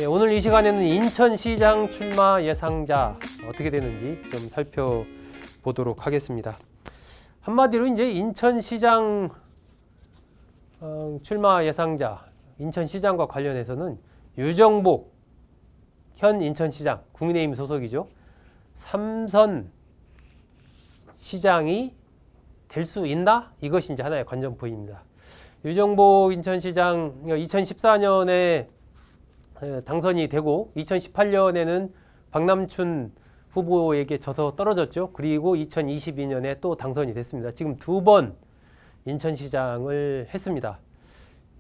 오늘 이 시간에는 인천시장 출마 예상자 어떻게 되는지 좀 살펴보도록 하겠습니다. 한마디로 이제 인천시장 출마 예상자, 인천시장과 관련해서는 유정복 현 인천시장, 국민의힘 소속이죠. 3선 시장이 될 수 있나? 이것이 이제 하나의 관전포인트입니다. 유정복 인천시장 2014년에 당선이 되고 2018년에는 박남춘 후보에게 져서 떨어졌죠. 그리고 2022년에 또 당선이 됐습니다. 지금 두 번 인천시장을 했습니다.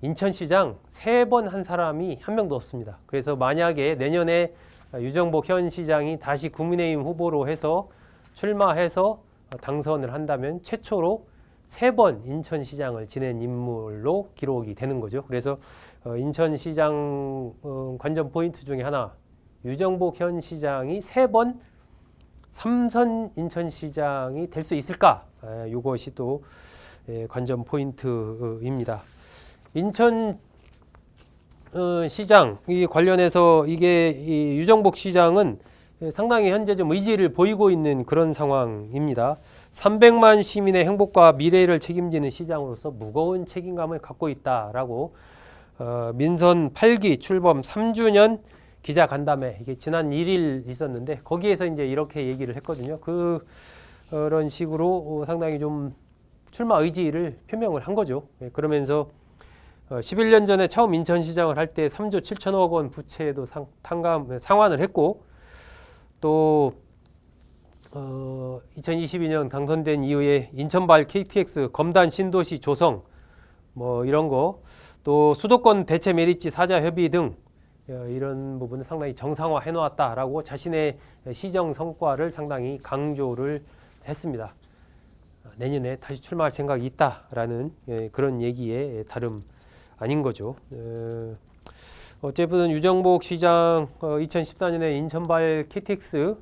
인천시장 3번 한 사람이 한 명도 없습니다. 그래서 만약에 내년에 유정복 현 시장이 다시 국민의힘 후보로 해서 출마해서 당선을 한다면 최초로 3번 인천시장을 지낸 인물로 기록이 되는 거죠. 그래서 인천시장 관전 포인트 중에 하나, 유정복 현 시장이 3번 3선 인천시장이 될 수 있을까? 이것이 또 관전 포인트입니다. 인천 시장 이 관련해서 이게 이 유정복 시장은 상당히 현재 좀 의지를 보이고 있는 그런 상황입니다. 300만 시민의 행복과 미래를 책임지는 시장으로서 무거운 책임감을 갖고 있다라고 민선 8기 출범 3주년 기자 간담회, 이게 지난 1일 있었는데 거기에서 이제 이렇게 얘기를 했거든요. 그런 식으로 상당히 좀 출마 의지를 표명을 한 거죠. 그러면서 11년 전에 처음 인천시장을 할 때 3조 7천억 원 부채도 상환을 했고, 또 2022년 당선된 이후에 인천발 KTX 검단 신도시 조성 뭐 이런 거, 또 수도권 대체 매립지 사자 협의 등 이런 부분을 상당히 정상화 해놓았다라고 자신의 시정 성과를 상당히 강조를 했습니다. 내년에 다시 출마할 생각이 있다라는 그런 얘기에 다름 아닌 거죠. 어쨌든 유정복 시장 2014년에 인천발 KTX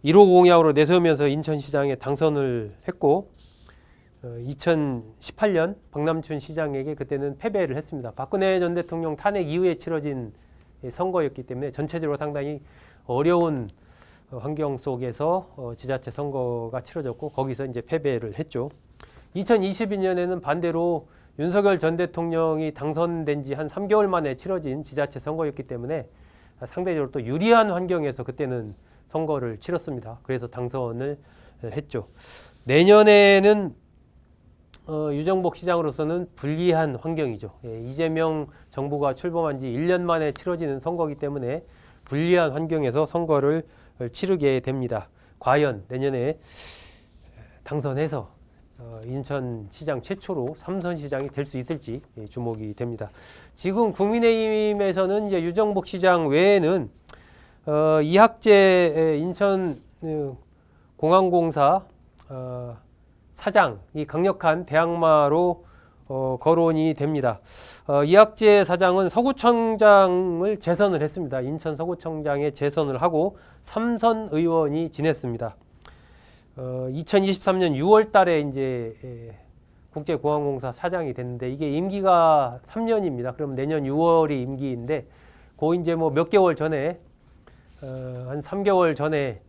1호 공약으로 내세우면서 인천시장에 당선을 했고, 2018년 박남춘 시장에게 그때는 패배를 했습니다. 박근혜 전 대통령 탄핵 이후에 치러진 선거였기 때문에 전체적으로 상당히 어려운 환경 속에서 지자체 선거가 치러졌고 거기서 이제 패배를 했죠. 2022년에는 반대로 윤석열 전 대통령이 당선된 지 한 3개월 만에 치러진 지자체 선거였기 때문에 상대적으로 또 유리한 환경에서 그때는 선거를 치렀습니다. 그래서 당선을 했죠. 내년에는 유정복 시장으로서는 불리한 환경이죠. 이재명 정부가 출범한 지 1년 만에 치러지는 선거이기 때문에 불리한 환경에서 선거를 치르게 됩니다. 과연 내년에 당선해서 인천시장 최초로 3선 시장이 될 수 있을지 주목이 됩니다. 지금 국민의힘에서는 이제 유정복 시장 외에는 이학재 인천 공항공사 사장이 강력한 대항마로 거론이 됩니다. 이학재 사장은 서구청장을 재선을 했습니다. 인천 서구청장에 재선을 하고 3선 의원이 지냈습니다. 2023년 6월 달에 이제 국제공항공사 사장이 됐는데 이게 임기가 3년입니다. 그럼 내년 6월이 임기인데 그 이제 뭐 몇 개월 전에 한 3개월 전에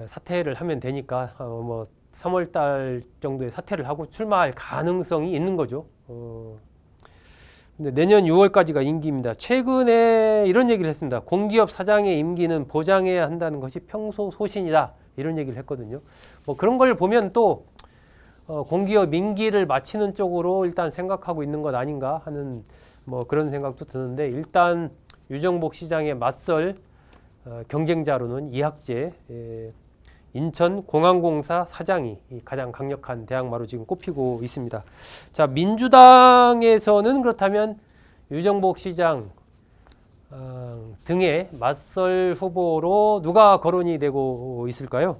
사퇴를 하면 되니까 뭐 3월 달 정도에 사퇴를 하고 출마할 가능성이 있는 거죠. 근데 내년 6월까지가 임기입니다. 최근에 이런 얘기를 했습니다. 공기업 사장의 임기는 보장해야 한다는 것이 평소 소신이다. 이런 얘기를 했거든요. 뭐 그런 걸 보면 또 공기업 임기를 마치는 쪽으로 일단 생각하고 있는 것 아닌가 하는 뭐 그런 생각도 드는데, 일단 유정복 시장에 맞설 경쟁자로는 이학재 인천공항공사 사장이 가장 강력한 대항마로 지금 꼽히고 있습니다. 자, 민주당에서는 그렇다면 유정복 시장 등에 맞설 후보로 누가 거론이 되고 있을까요?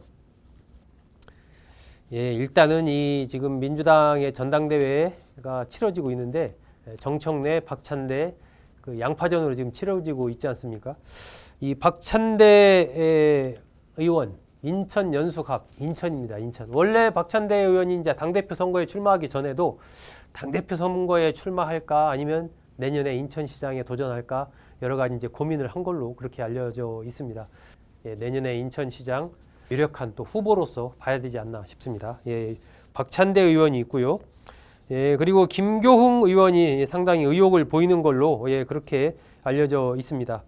일단은 이 지금 민주당의 전당대회가 치러지고 있는데 정청래, 박찬대 그 양파전으로 지금 치러지고 있지 않습니까? 이 박찬대 의원 인천 연수갑, 인천입니다. 인천. 원래 박찬대 의원이 이제 당대표 선거에 출마하기 전에도 당대표 선거에 출마할까 아니면 내년에 인천시장에 도전할까 여러 가지 이제 고민을 한 걸로 그렇게 알려져 있습니다. 예, 내년에 인천시장 유력한 또 후보로서 봐야 되지 않나 싶습니다. 예, 박찬대 의원이 있고요. 예, 그리고 김교흥 의원이 상당히 의욕을 보이는 걸로 예, 그렇게 알려져 있습니다.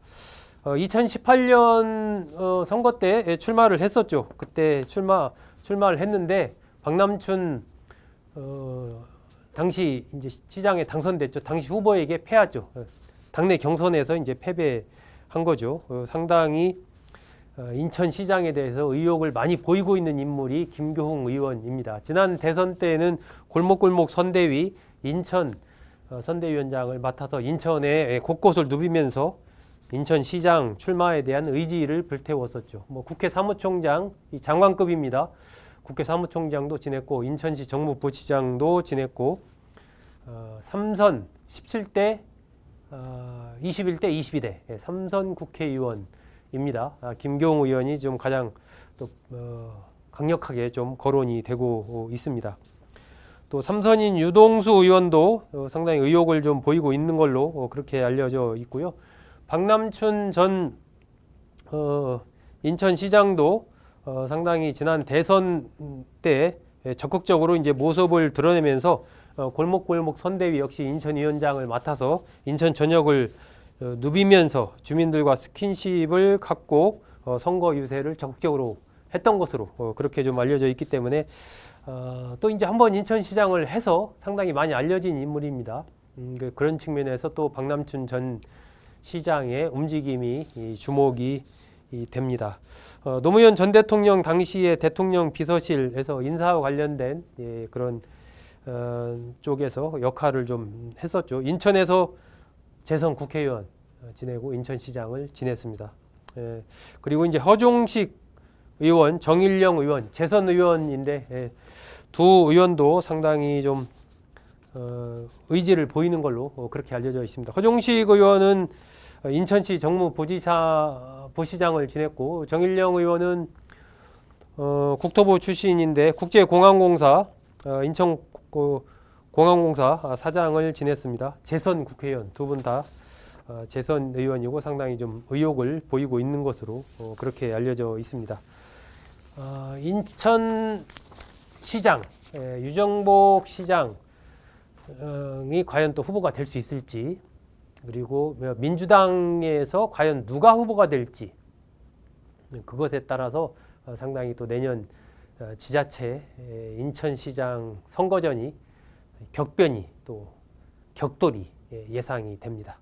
2018년 선거 때 출마를 했었죠. 그때 출마를 했는데 박남춘 당시 이제 시장에 당선됐죠. 당시 후보에게 패하죠. 당내 경선에서 이제 패배한 거죠. 상당히 인천시장에 대해서 의욕을 많이 보이고 있는 인물이 김교흥 의원입니다. 지난 대선 때는 골목골목 선대위 인천 선대위원장을 맡아서 인천에 곳곳을 누비면서 인천시장 출마에 대한 의지를 불태웠었죠. 뭐 국회 사무총장, 장관급입니다. 국회 사무총장도 지냈고 인천시 정무부시장도 지냈고 3선 17대 21대 22대 3선 국회의원입니다. 김교흥 의원이 좀 가장 또 강력하게 좀 거론이 되고 있습니다. 또 3선인 유동수 의원도 상당히 의욕을 좀 보이고 있는 걸로 그렇게 알려져 있고요. 박남춘 전 인천시장도 상당히 지난 대선 때 적극적으로 이제 모습을 드러내면서 골목골목 선대위 역시 인천위원장을 맡아서 인천 전역을 누비면서 주민들과 스킨십을 갖고 선거 유세를 적극적으로 했던 것으로 그렇게 좀 알려져 있기 때문에 또 이제 한번 인천시장을 해서 상당히 많이 알려진 인물입니다. 그런 측면에서 또 박남춘 전 시장의 움직임이 주목이 됩니다. 노무현 전 대통령 당시에 대통령 비서실에서 인사와 관련된 그런 쪽에서 역할을 좀 했었죠. 인천에서 재선 국회의원 지내고 인천시장을 지냈습니다. 그리고 이제 허종식 의원, 정일영 의원, 재선 의원인데 두 의원도 상당히 좀 의지를 보이는 걸로 그렇게 알려져 있습니다. 허종식 의원은 인천시 정무부시장을 지냈고 정일영 의원은 국토부 출신인데 국제공항공사 인천공항공사 사장을 지냈습니다. 재선 국회의원 두 분 다 재선 의원이고 상당히 좀 의욕을 보이고 있는 것으로 그렇게 알려져 있습니다. 인천시장 유정복 시장이 과연 또 후보가 될 수 있을지, 그리고 민주당에서 과연 누가 후보가 될지, 그것에 따라서 상당히 또 내년 지자체 인천시장 선거전이 격변이 또 격돌이 예상이 됩니다.